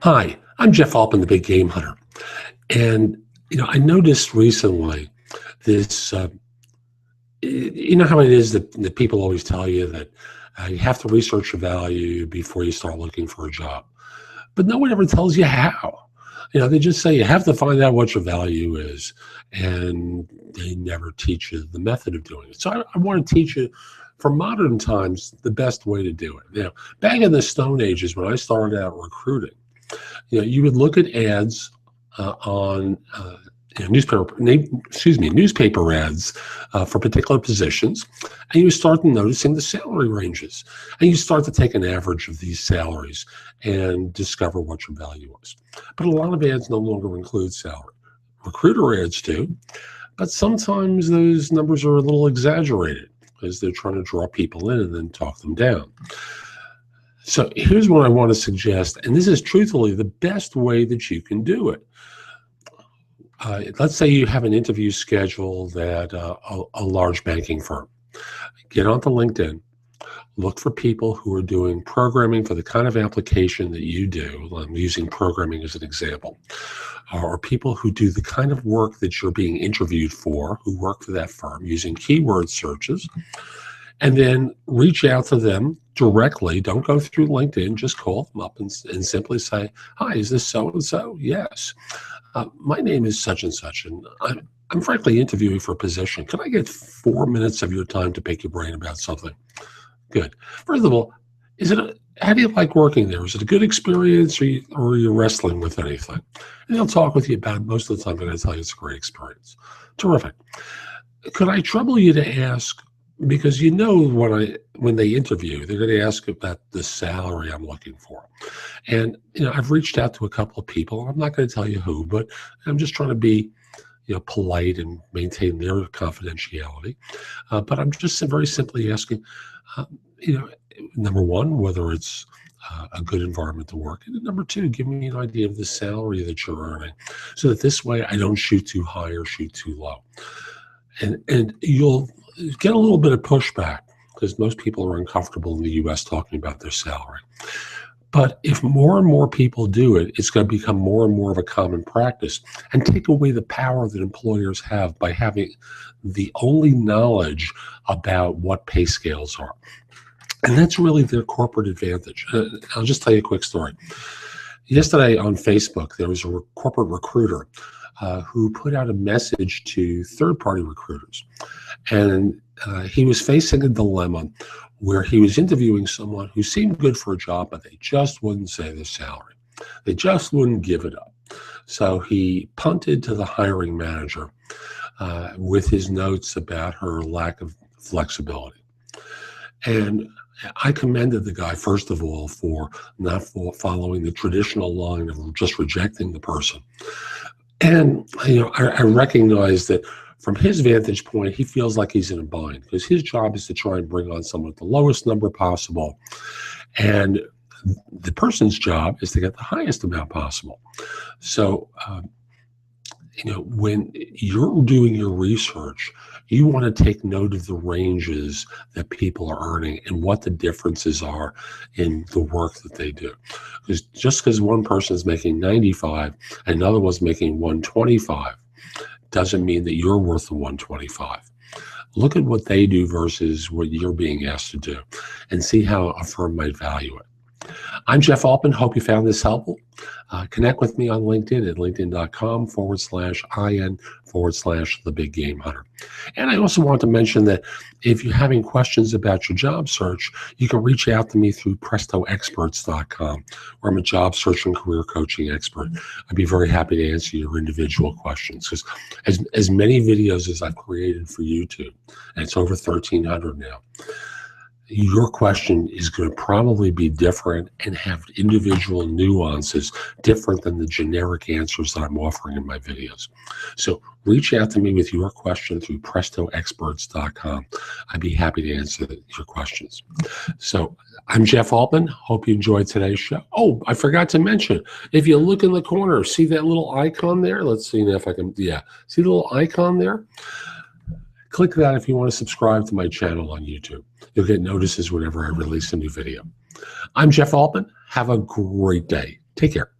Hi, I'm Jeff Altman, the Big Game Hunter. And, I noticed recently this, you know how it is that people always tell you that you have to research your value before you start looking for a job. But no one ever tells you how. They just say you have to find out what your value is, and they never teach you the method of doing it. So I want to teach you, for modern times, the best way to do it. Back in the Stone Ages, when I started out recruiting, you would look at ads on newspaper ads for particular positions, and you start noticing the salary ranges, and you start to take an average of these salaries and discover what your value is. But a lot of ads no longer include salary. Recruiter ads do, but sometimes those numbers are a little exaggerated because they're trying to draw people in and then talk them down. So here's what I want to suggest, and this is truthfully the best way that you can do it. Let's say you have an interview scheduled at a large banking firm. Get onto LinkedIn, look for people who are doing programming for the kind of application that you do. I'm using programming as an example. Or people who do the kind of work that you're being interviewed for, who work for that firm, using keyword searches. And then reach out to them directly. Don't go through LinkedIn. Just call them up and simply say, "Hi, is this so-and-so?" "Yes. My name is such and such, and I'm frankly interviewing for a position. Can I get 4 minutes of your time to pick your brain about something?" Good. First of all, how do you like working there? Is it a good experience, or are you wrestling with anything? And they'll talk with you about it. Most of the time, they're going to tell you it's a great experience. Terrific. Could I trouble you to ask, because when they interview, they're going to ask about the salary I'm looking for. And, I've reached out to a couple of people. I'm not going to tell you who, but I'm just trying to be, polite and maintain their confidentiality. But I'm just very simply asking, number one, whether it's a good environment to work in, and number two, give me an idea of the salary that you're earning, so that this way I don't shoot too high or shoot too low. And you'll get a little bit of pushback because most people are uncomfortable in the U.S. talking about their salary. But if more and more people do it, it's going to become more and more of a common practice and take away the power that employers have by having the only knowledge about what pay scales are. And that's really their corporate advantage. I'll just tell you a quick story. Yesterday on Facebook, there was a corporate recruiter who put out a message to third-party recruiters. And he was facing a dilemma where he was interviewing someone who seemed good for a job, but they just wouldn't say the salary. They just wouldn't give it up. So he punted to the hiring manager with his notes about her lack of flexibility. And I commended the guy, first of all, for not following the traditional line of just rejecting the person. And, I recognize that from his vantage point, he feels like he's in a bind because his job is to try and bring on someone at the lowest number possible. And the person's job is to get the highest amount possible. So, when you're doing your research, you want to take note of the ranges that people are earning and what the differences are in the work that they do. Because just because one person is making 95 and another one's making 125 doesn't mean that you're worth the 125. Look at what they do versus what you're being asked to do and see how a firm might value it. I'm Jeff Altman. Hope you found this helpful. Connect with me on LinkedIn at linkedin.com/IN/The Big Game Hunter. And I also want to mention that if you're having questions about your job search, you can reach out to me through PrestoExperts.com, where I'm a job search and career coaching expert. I'd be very happy to answer your individual questions, because as many videos as I've created for YouTube, and it's over 1,300 now, your question is going to probably be different and have individual nuances different than the generic answers that I'm offering in my videos. So reach out to me with your question through PrestoExperts.com. I'd be happy to answer your questions. So I'm Jeff Altman. Hope you enjoyed today's show. Oh, I forgot to mention, if you look in the corner, see that little icon there? Let's see if I can, yeah. See the little icon there? Click that if you want to subscribe to my channel on YouTube. You'll get notices whenever I release a new video. I'm Jeff Altman. Have a great day. Take care.